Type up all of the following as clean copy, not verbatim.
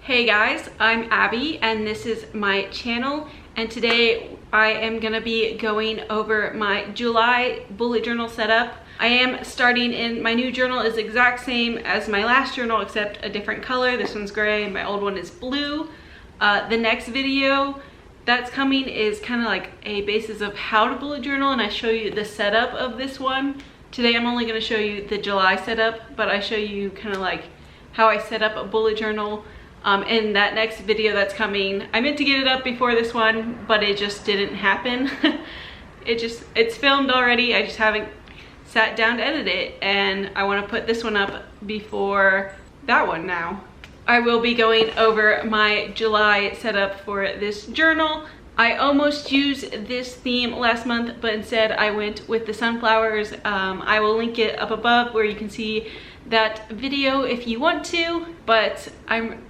Hey guys, I'm Abby and this is my channel, and today I am gonna be going over my July bullet journal setup. I am starting in, my new journal is the exact same as my last journal except a different color. This one's gray, my old one is blue. The next video that's coming is kind of like a basis of how to bullet journal, and I show you the setup of this one. Today I'm only gonna show you the July setup, but I show you kind of like how I set up a bullet journal. In that next video that's coming. I meant to get it up before this one, but it just didn't happen. It's filmed already, I just haven't sat down to edit it, and I want to put this one up before that one now. I will be going over my July setup for this journal. I almost used this theme last month, but instead I went with the sunflowers. I will link it up above where you can see that video if you want to, but I'm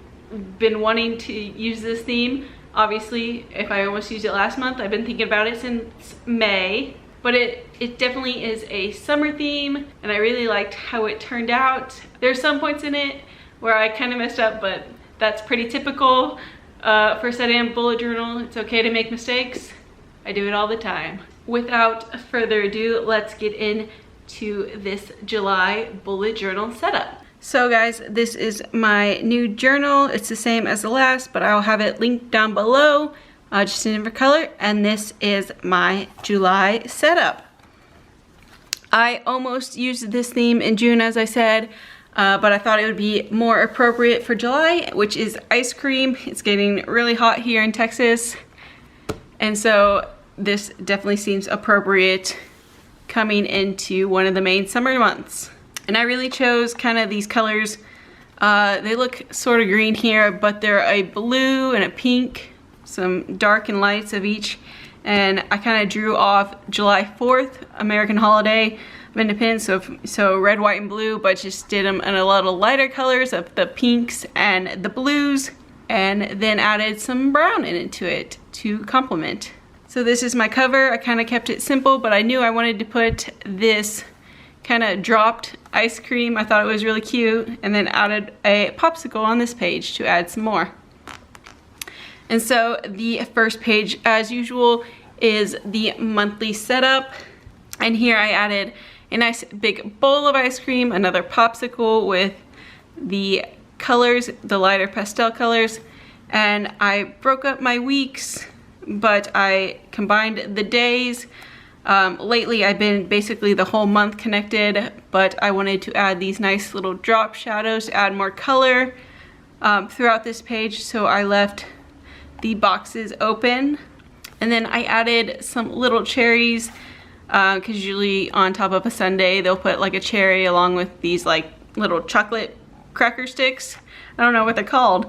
been wanting to use this theme. Obviously, if I almost used it last month, I've been thinking about it since May, but it definitely is a summer theme, and I really liked how it turned out. There's some points in it where I kind of messed up, but that's pretty typical for setting a bullet journal. It's okay to make mistakes. I do it all the time. Without further ado, let's get into this July bullet journal setup. So guys, this is my new journal. It's the same as the last, but I'll have it linked down below, just in a different color. And this is my July setup. I almost used this theme in June, as I said, but I thought it would be more appropriate for July, which is ice cream. It's getting really hot here in Texas, and so this definitely seems appropriate coming into one of the main summer months. And I really chose kind of these colors. They look sort of green here, but they're a blue and a pink, some dark and lights of each. And I kind of drew off July 4th, American holiday of independence, so red, white, and blue, but just did them in a lot of lighter colors of the pinks and the blues, and then added some brown into it to complement. So this is my cover. I kind of kept it simple, but I knew I wanted to put this kind of dropped ice cream. I thought it was really cute, and then added a popsicle on this page to add some more. And so the first page, as usual, is the monthly setup, and here I added a nice big bowl of ice cream, another popsicle with the colors, the lighter pastel colors, and I broke up my weeks, but I combined the days. Lately I've been basically the whole month connected, but I wanted to add these nice little drop shadows to add more color throughout this page, so I left the boxes open. And then I added some little cherries, because usually on top of a sundae they'll put like a cherry along with these like little chocolate cracker sticks. I don't know what they're called,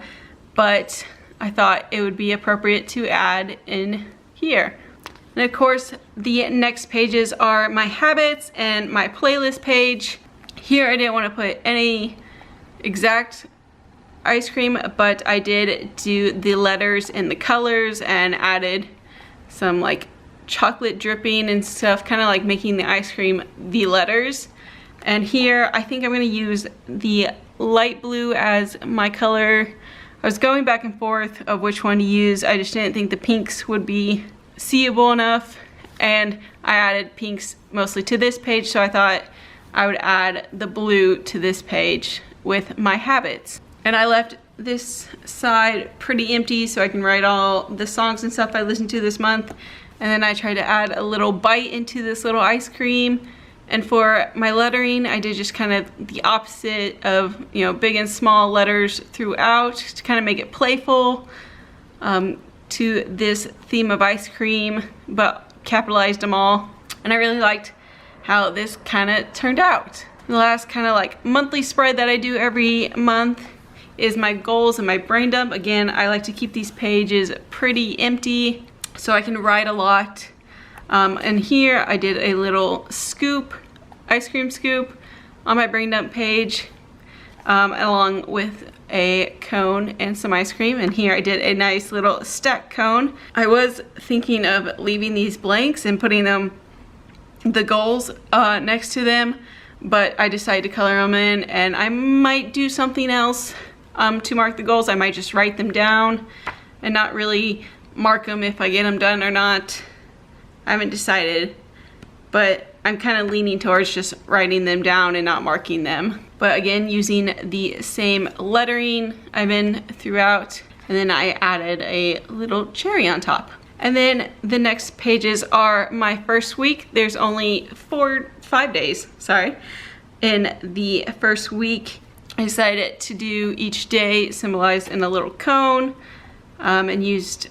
but I thought it would be appropriate to add in here. And of course, the next pages are my habits and my playlist page. Here I didn't want to put any exact ice cream, but I did do the letters and the colors and added some like chocolate dripping and stuff, kind of like making the ice cream the letters. And here I think I'm going to use the light blue as my color. I was going back and forth of which one to use. I just didn't think the pinks would be seeable enough, and I added pinks mostly to this page, so I thought I would add the blue to this page with my habits. And I left this side pretty empty so I can write all the songs and stuff I listened to this month, and then I tried to add a little bite into this little ice cream. And for my lettering, I did just kind of the opposite of, you know, big and small letters throughout to kind of make it playful to this theme of ice cream, but capitalized them all. And I really liked how this kind of turned out. The last kind of like monthly spread that I do every month is my goals and my brain dump. Again, I like to keep these pages pretty empty so I can write a lot. And here I did a little scoop, ice cream scoop on my brain dump page, along with a cone and some ice cream. And here I did a nice little stack cone. I was thinking of leaving these blanks and putting them, the goals next to them, but I decided to color them in, and I might do something else to mark the goals. I might just write them down and not really mark them if I get them done or not. I haven't decided, but I'm kind of leaning towards just writing them down and not marking them. But again, using the same lettering I've been throughout, and then I added a little cherry on top. And then the next pages are my first week. There's only 5 days, sorry. In the first week, I decided to do each day symbolized in a little cone, and used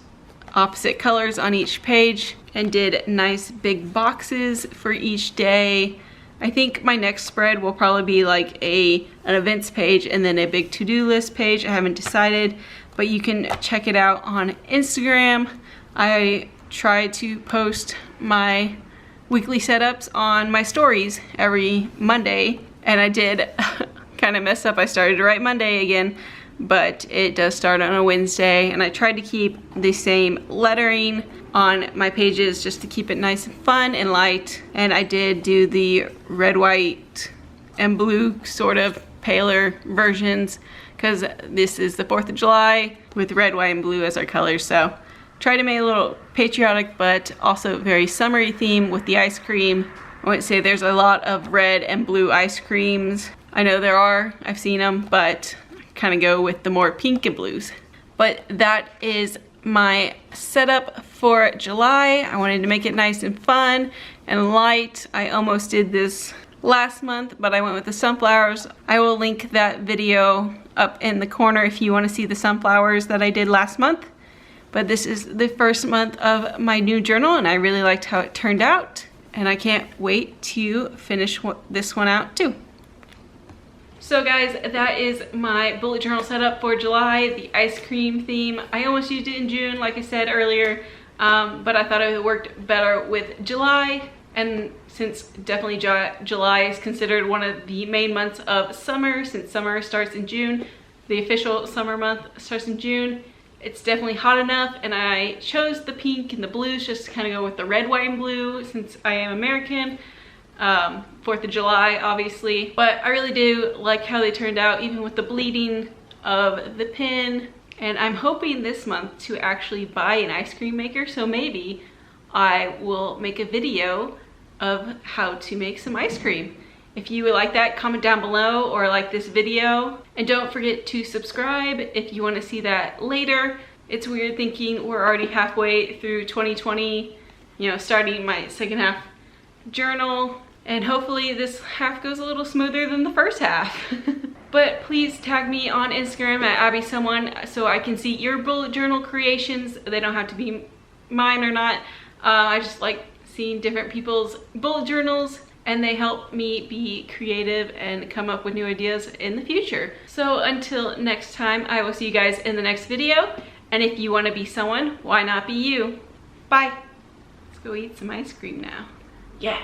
opposite colors on each page and did nice big boxes for each day. I think my next spread will probably be like an events page and then a big to-do list page. I haven't decided, but you can check it out on Instagram. I try to post my weekly setups on my stories every Monday, and I did kind of mess up. I started to write Monday again, but it does start on a Wednesday, and I tried to keep the same lettering on my pages just to keep it nice and fun and light. And I did do the red, white, and blue sort of paler versions because this is the 4th of July with red, white, and blue as our colors. So try to make a little patriotic but also very summery theme with the ice cream. I wouldn't say there's a lot of red and blue ice creams. I know there are, I've seen them, but kind of go with the more pink and blues. But that is my setup for July. I wanted to make it nice and fun and light. I almost did this last month, but I went with the sunflowers. I will link that video up in the corner if you want to see the sunflowers that I did last month. But this is the first month of my new journal, and I really liked how it turned out, and I can't wait to finish this one out too. So guys, that is my bullet journal setup for July, the ice cream theme. I almost used it in June, like I said earlier, but I thought it worked better with July. And since definitely July is considered one of the main months of summer, since summer starts in June, the official summer month starts in June, it's definitely hot enough, and I chose the pink and the blues just to kind of go with the red, white, and blue since I am American. 4th of July, obviously, but I really do like how they turned out, even with the bleeding of the pin. And I'm hoping this month to actually buy an ice cream maker, so maybe I will make a video of how to make some ice cream. If you would like that, comment down below or like this video, and don't forget to subscribe if you want to see that later. It's weird thinking we're already halfway through 2020, you know, starting my second half journal, and hopefully this half goes a little smoother than the first half. But please tag me on Instagram at AbbySomeone so I can see your bullet journal creations. They don't have to be mine or not. I just like seeing different people's bullet journals, and they help me be creative and come up with new ideas in the future. So until next time, I will see you guys in the next video. And if you want to be someone, why not be you? Bye. Let's go eat some ice cream now. Yeah.